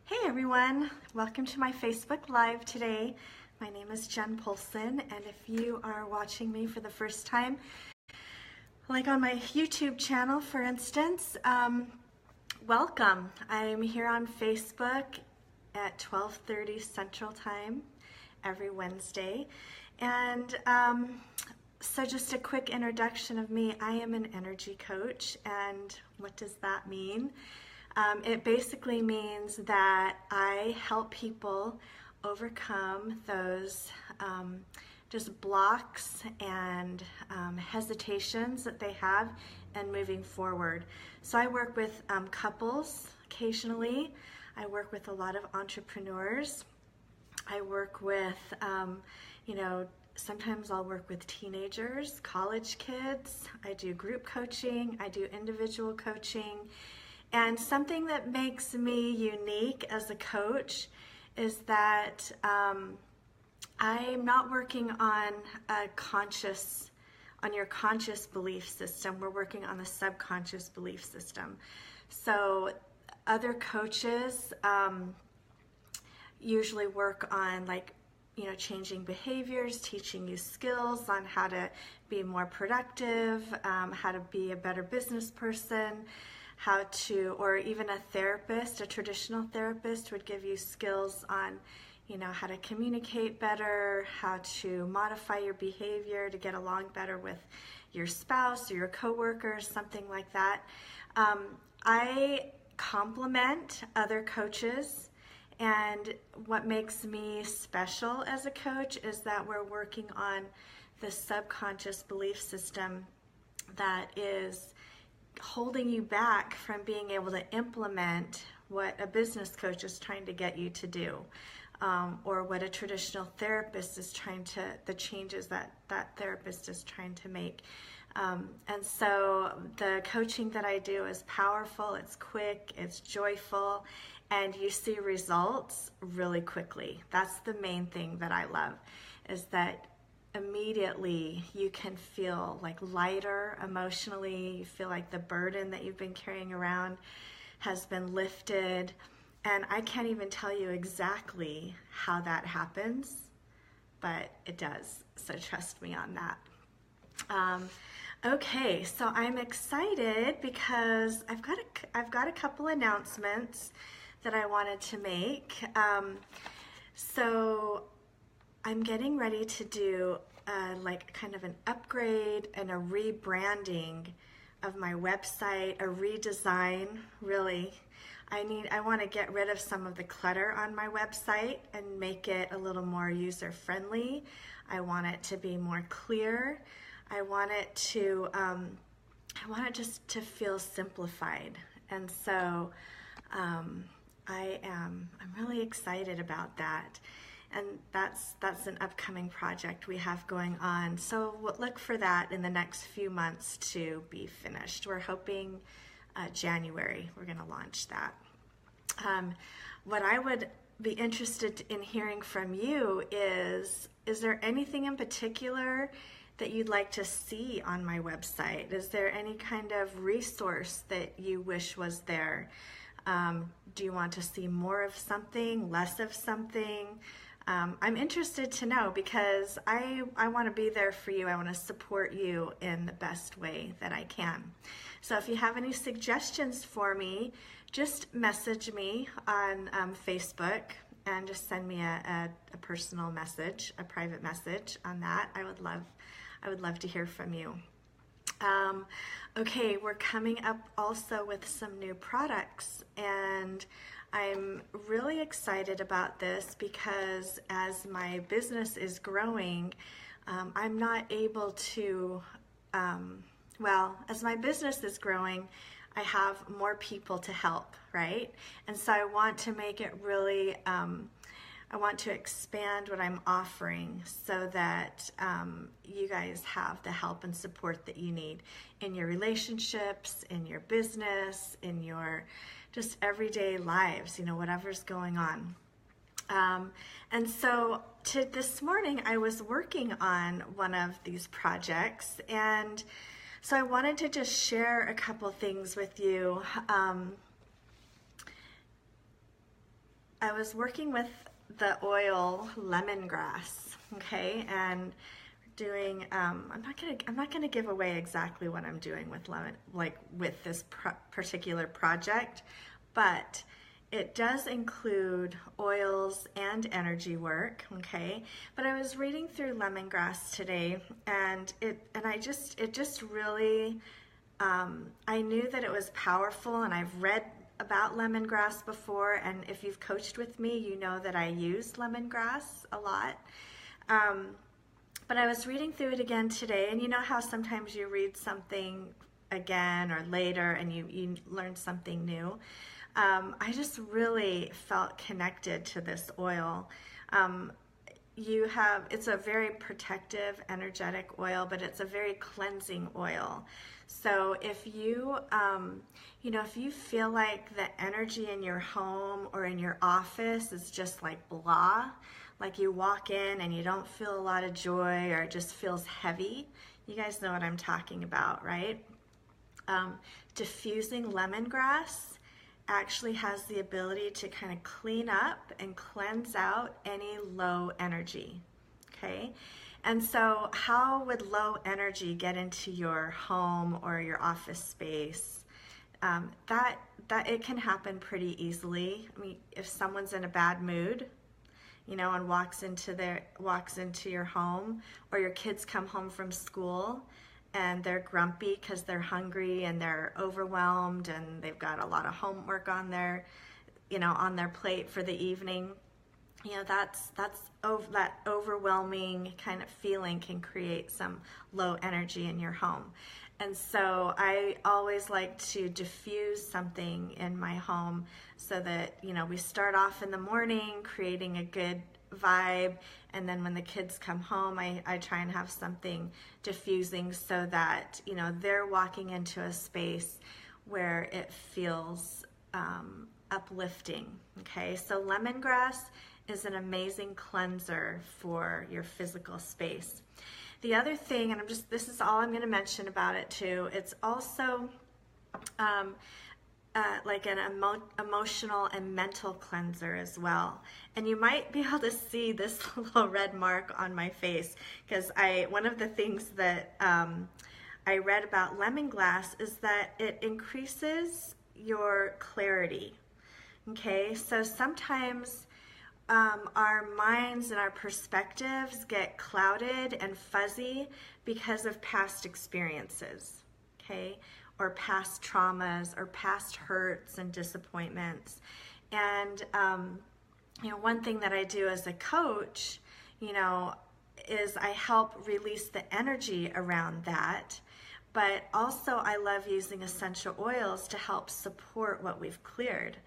Hey everyone, welcome to my Facebook Live today. My name is Jen Polson, and if you are watching me for the first time, like on my YouTube channel for instance, welcome. I'm here on Facebook at 12:30 Central Time every Wednesday. And so just a quick introduction of me. I am an energy coach, and what does that mean? It basically means that I help people overcome those just blocks and hesitations that they have in moving forward. So I work with couples occasionally. I work with a lot of entrepreneurs. I work with, sometimes I'll work with teenagers, college kids. I do group coaching. I do individual coaching. And something that makes me unique as a coach is that I'm not working on your conscious belief system. We're working on the subconscious belief system. So other coaches usually work on changing behaviors, teaching you skills on how to be more productive, how to be a better business person, or even a therapist, a traditional therapist would give you skills on, how to communicate better, how to modify your behavior to get along better with your spouse or your coworkers, something like that. I complement other coaches, and what makes me special as a coach is that we're working on the subconscious belief system that is holding you back from being able to implement what a business coach is trying to get you to do, or what a traditional therapist is the changes that therapist is trying to make. And so the coaching that I do is powerful, it's quick, it's joyful, and you see results really quickly. That's the main thing that I love, is that immediately you can feel lighter emotionally. You feel like the burden that you've been carrying around has been lifted. And I can't even tell you exactly how that happens, but it does. So trust me on that. Okay, so I'm excited because I've got a couple announcements that I wanted to make. So I'm getting ready to do kind of an upgrade and a rebranding of my website, a redesign, really. I want to get rid of some of the clutter on my website and make it a little more user-friendly. I want it to be more clear. I want it just to feel simplified. And so I'm really excited about that. And that's an upcoming project we have going on. So we'll look for that in the next few months to be finished. We're hoping January we're going to launch that. What I would be interested in hearing from you is there anything in particular that you'd like to see on my website? Is there any kind of resource that you wish was there? Do you want to see more of something, less of something? I'm interested to know, because I want to be there for you. I want to support you in the best way that I can. So if you have any suggestions for me, just message me on Facebook and just send me a personal message, a private message on that. I would love to hear from you. Okay, we're coming up also with some new products, and I'm really excited about this because as my business is growing, I'm not able to, as my business is growing, I have more people to help, right? And so I want to make it really, I want to expand what I'm offering so that you guys have the help and support that you need in your relationships, in your business, in your just everyday lives, whatever's going on. And so this morning I was working on one of these projects, and so I wanted to just share a couple things with you. I was working with the oil lemongrass, okay, and doing. I'm not gonna give away exactly what I'm doing with with this particular project, but it does include oils and energy work, okay? But I was reading through lemongrass today, and it just really, I knew that it was powerful, and I've read about lemongrass before, and if you've coached with me, you know that I use lemongrass a lot. But I was reading through it again today, and you know how sometimes you read something again or later and you learn something new. I just really felt connected to this oil. It's a very protective, energetic oil, but it's a very cleansing oil. So if you, if you feel like the energy in your home or in your office is just like blah, like you walk in and you don't feel a lot of joy or it just feels heavy, you guys know what I'm talking about, right? Diffusing lemongrass actually has the ability to kind of clean up and cleanse out any low energy, okay? And so how would low energy get into your home or your office space? That it can happen pretty easily. I mean, if someone's in a bad mood, and walks into your home, or your kids come home from school and they're grumpy because they're hungry and they're overwhelmed and they've got a lot of homework on their plate for the evening. That overwhelming kind of feeling can create some low energy in your home. And so I always like to diffuse something in my home so that, we start off in the morning creating a good vibe, and then when the kids come home, I try and have something diffusing so that, they're walking into a space where it feels uplifting, okay? So lemongrass is an amazing cleanser for your physical space. The other thing, and this is all I'm going to mention about it too, it's also like an emotional and mental cleanser as well. And you might be able to see this little red mark on my face because one of the things that I read about lemongrass is that it increases your clarity. Okay, so sometimes our minds and our perspectives get clouded and fuzzy because of past experiences, okay, or past traumas or past hurts and disappointments. And one thing that I do as a coach, is I help release the energy around that. But also I love using essential oils to help support what we've cleared.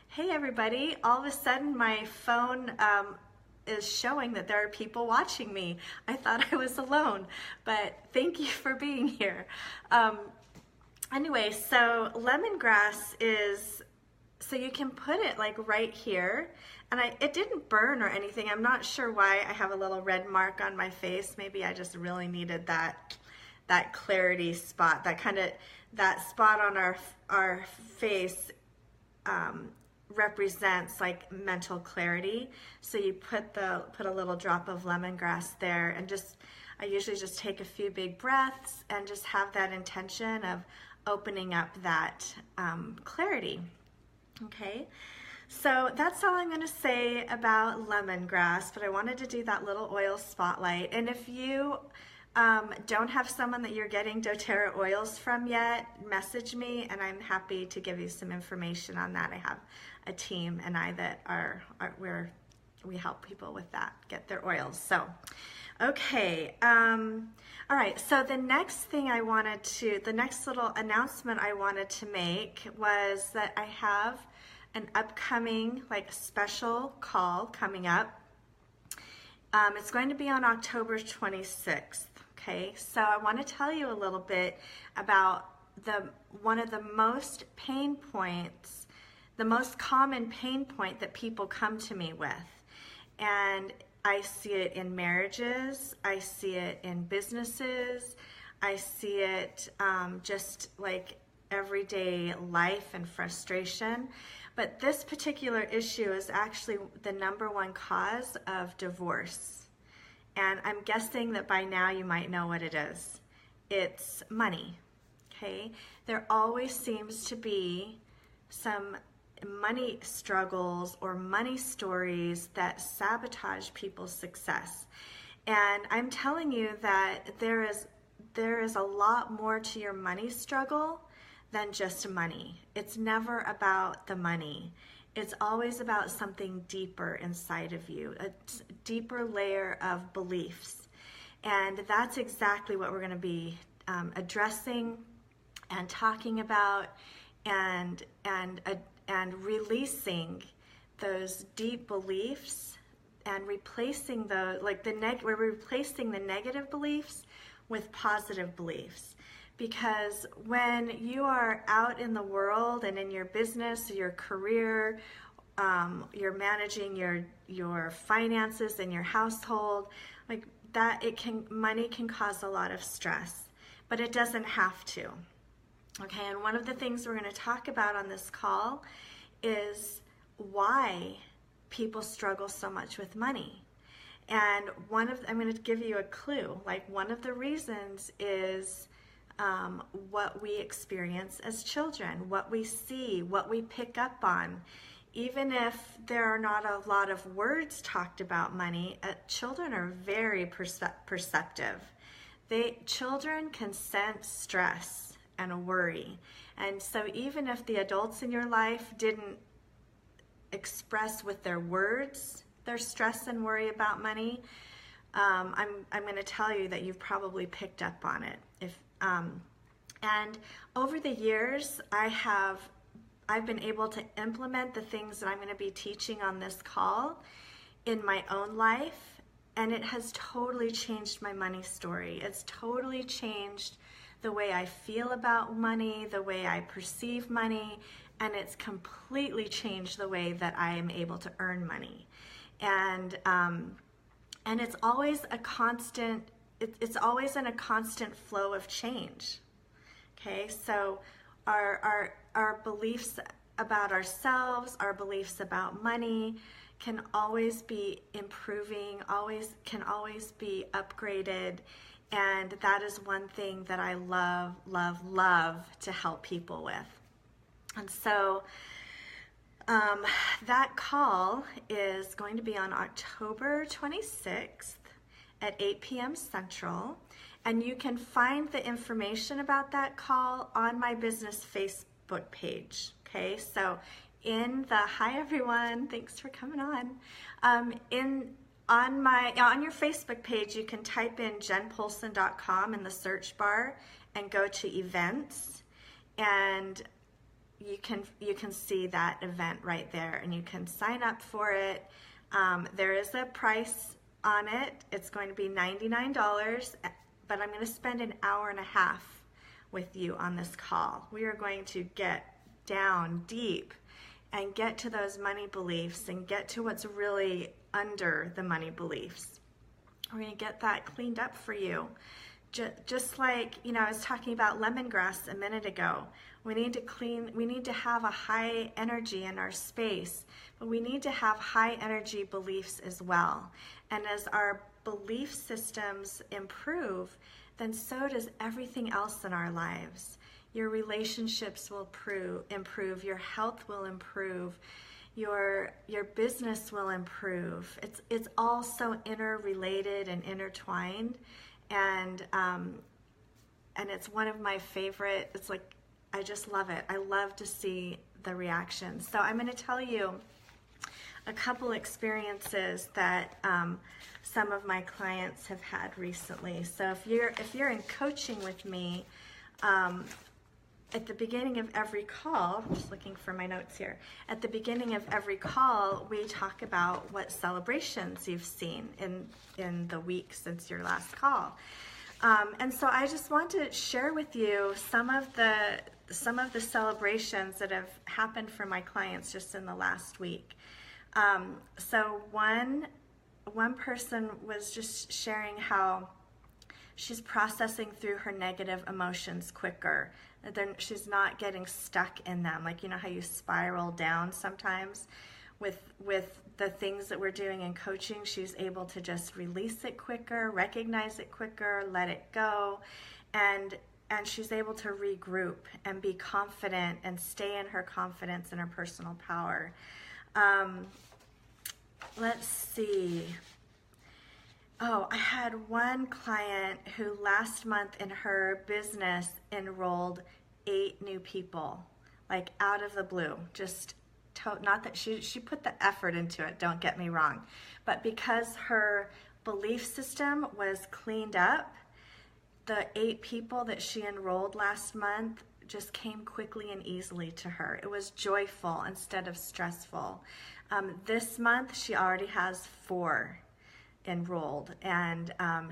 Hey everybody, all of a sudden my phone is showing that there are people watching me. I thought I was alone, but thank you for being here. Anyway, so lemongrass so you can put it like right here, and it didn't burn or anything. I'm not sure why I have a little red mark on my face. Maybe I just really needed that clarity spot, that spot on our face represents like mental clarity. So you put a little drop of lemongrass there, and I usually just take a few big breaths and just have that intention of opening up that clarity. Okay, so that's all I'm going to say about lemongrass, but I wanted to do that little oil spotlight. And if you don't have someone that you're getting doTERRA oils from yet, message me and I'm happy to give you some information on that. I have a team and I that we help people with that, get their oils. So, okay. All right. So the next little announcement I wanted to make was that I have an upcoming special call coming up. It's going to be on October 26th. Okay, so I want to tell you a little bit about one of the most common pain point that people come to me with. And I see it in marriages, I see it in businesses, I see it just like everyday life and frustration. But this particular issue is actually the number one cause of divorce. And I'm guessing that by now you might know what it is. It's money, okay? There always seems to be some money struggles or money stories that sabotage people's success. And I'm telling you that there is a lot more to your money struggle than just money. It's never about the money. It's always about something deeper inside of you, a deeper layer of beliefs. And that's exactly what we're going to be addressing and talking about, and releasing those deep beliefs and replacing we're replacing the negative beliefs with positive beliefs. Because when you are out in the world and in your business, your career, you're managing your finances and your household, like that, money can cause a lot of stress, but it doesn't have to. Okay, and one of the things we're going to talk about on this call is why people struggle so much with money. And I'm going to give you a clue. Like, one of the reasons is what we experience as children, what we see, what we pick up on. Even if there are not a lot of words talked about money, children are very perceptive. Children can sense stress and a worry. And so even if the adults in your life didn't express with their words their stress and worry about money, I'm going to tell you that you've probably picked up on it. And over the years, I've been able to implement the things that I'm going to be teaching on this call in my own life, and it has totally changed my money story. It's totally changed the way I feel about money, the way I perceive money, and it's completely changed the way that I am able to earn money. And it's always a constant. It's always in a constant flow of change. Okay, so our beliefs about ourselves, our beliefs about money can always be improving, can always be upgraded. And that is one thing that I love, love, love to help people with. And so that call is going to be on October 26th at 8 p.m. Central. And you can find the information about that call on my business Facebook page. Okay, so hi everyone, thanks for coming on. On your Facebook page, you can type in jenpolson.com in the search bar and go to events, and you can see that event right there, and you can sign up for it. There is a price on it. It's going to be $99, but I'm going to spend an hour and a half with you on this call. We are going to get down deep and get to those money beliefs and get to what's really under the money beliefs. We're going to get that cleaned up for you. Just like, I was talking about lemongrass a minute ago. We need to have a high energy in our space, but we need to have high energy beliefs as well. And as our belief systems improve, then so does everything else in our lives. Your relationships will improve, your health will improve, your business will improve. It's all so interrelated and intertwined, and it's one of my favorite. It's like, I just love it. I love to see the reactions. So I'm going to tell you a couple experiences that some of my clients have had recently. So if you're in coaching with me, at the beginning of every call, I'm just looking for my notes here. At the beginning of every call, we talk about what celebrations you've seen in the week since your last call. And so I just want to share with you some of the celebrations that have happened for my clients just in the last week. So one person was just sharing how she's processing through her negative emotions quicker. Then she's not getting stuck in them. Like, you know how you spiral down sometimes with the things that we're doing in coaching. She's able to just release it quicker, recognize it quicker, let it go, and she's able to regroup and be confident and stay in her confidence and her personal power. Let's see. Oh, I had one client who last month in her business enrolled 8 new people, like out of the blue. Just not that she put the effort into it, don't get me wrong, but because her belief system was cleaned up, the 8 people that she enrolled last month just came quickly and easily to her. It was joyful instead of stressful. This month she already has 4 enrolled, and and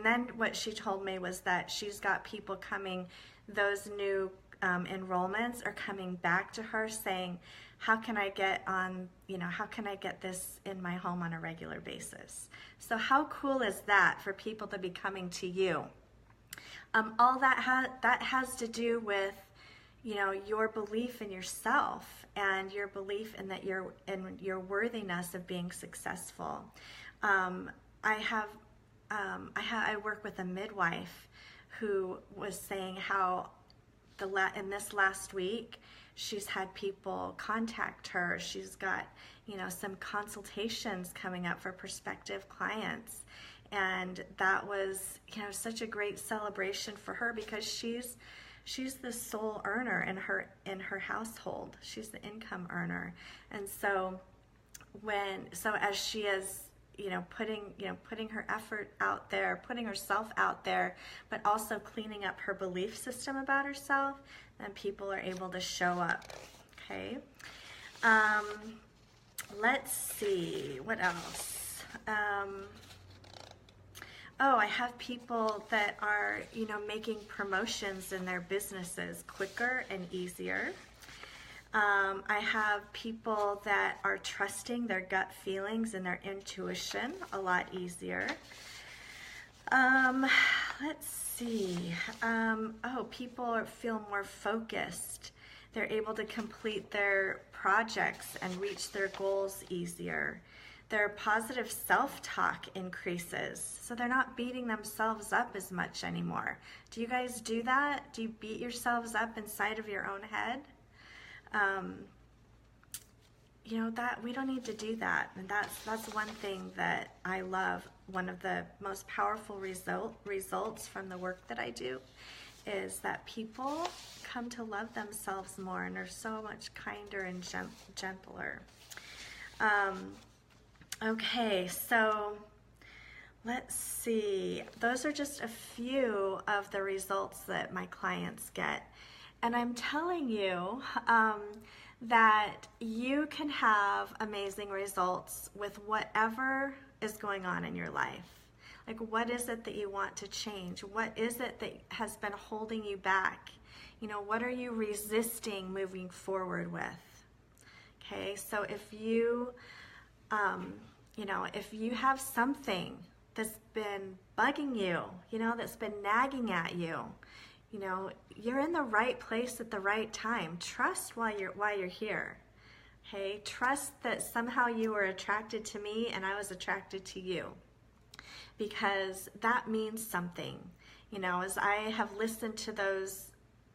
then what she told me was that she's got people coming, those new enrollments are coming back to her saying, how can I get this in my home on a regular basis? So how cool is that for people to be coming to you? All that has to do with, you know, your belief in yourself and your belief in your worthiness of being successful. I work with a midwife who was saying how in this last week she's had people contact her. She's got, you know, some consultations coming up for prospective clients, and that was, you know, such a great celebration for her because she's the sole earner in her household. She's the income earner, and so as she is, putting her effort out there, putting herself out there, but also cleaning up her belief system about herself, then people are able to show up. Okay. Let's see, what else? I have people that are, making promotions in their businesses quicker and easier. I have people that are trusting their gut feelings and their intuition a lot easier. Let's see. People feel more focused. They're able to complete their projects and reach their goals easier. Their positive self-talk increases, so they're not beating themselves up as much anymore. Do you guys do that? Do you beat yourselves up inside of your own head? That we don't need to do that, and that's one thing that I love. One of the most powerful results from the work that I do is that people come to love themselves more and are so much kinder and gentler. Okay, so let's see. Those are just a few of the results that my clients get. And I'm telling you that you can have amazing results with whatever is going on in your life. Like, what is it that you want to change? What is it that has been holding you back? What are you resisting moving forward with? Okay, so if you, if you have something that's been bugging you, that's been nagging at you, you're in the right place at the right time. Trust why you're here. Okay, trust that somehow you were attracted to me and I was attracted to you, because that means something. As I have listened to those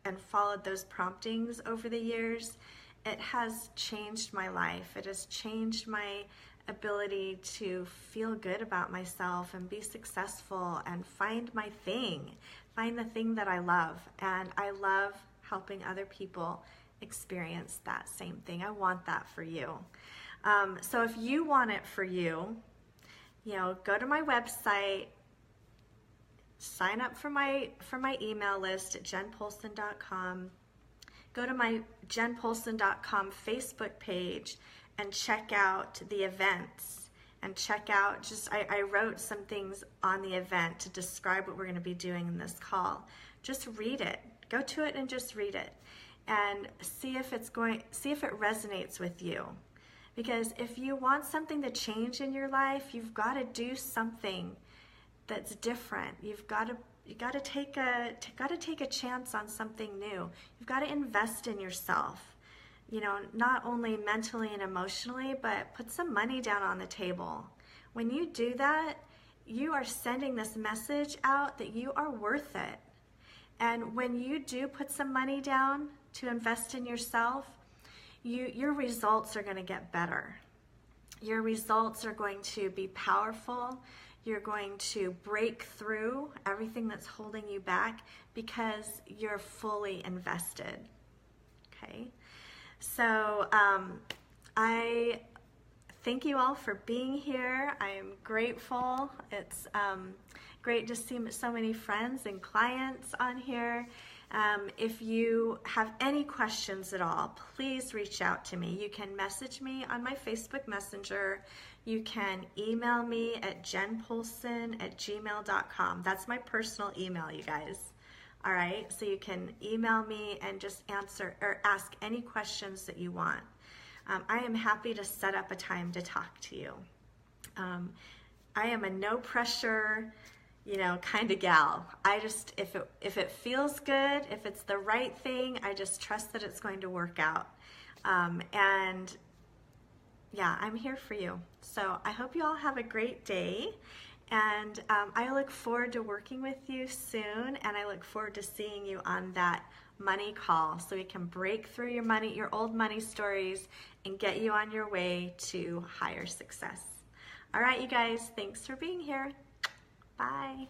and followed those promptings over the years, it has changed my life. It has changed my ability to feel good about myself and be successful and find the thing that I love. And I love helping other people experience that same thing. I want that for you. So if you want it for you, go to my website, sign up for my email list at jenpolson.com. Go to my jenpolson.com Facebook page and check out the events, and check out, I wrote some things on the event to describe what we're going to be doing in this call. Just read it. Go to it and just read it and see if it resonates with you. Because if you want something to change in your life, you've got to do something that's different. You got to take a chance on something new. You've got to invest in yourself. You know, not only mentally and emotionally, but put some money down on the table. When you do that, you are sending this message out that you are worth it. And when you do put some money down to invest in yourself, your results are going to get better. Your results are going to be powerful. You're going to break through everything that's holding you back because you're fully invested. Okay? So I thank you all for being here. I am grateful. It's great to see so many friends and clients on here. If you have any questions at all, please reach out to me. You can message me on my Facebook Messenger. You can email me at jenpolson@gmail.com. That's my personal email, you guys. All right, so you can email me and just answer or ask any questions that you want. I am happy to set up a time to talk to you. I am a no pressure, kind of gal. I just, if it feels good, if it's the right thing, I just trust that it's going to work out. And yeah, I'm here for you. So I hope you all have a great day. And I look forward to working with you soon. And I look forward to seeing you on that money call so we can break through your old money stories and get you on your way to higher success. All right, you guys, thanks for being here. Bye.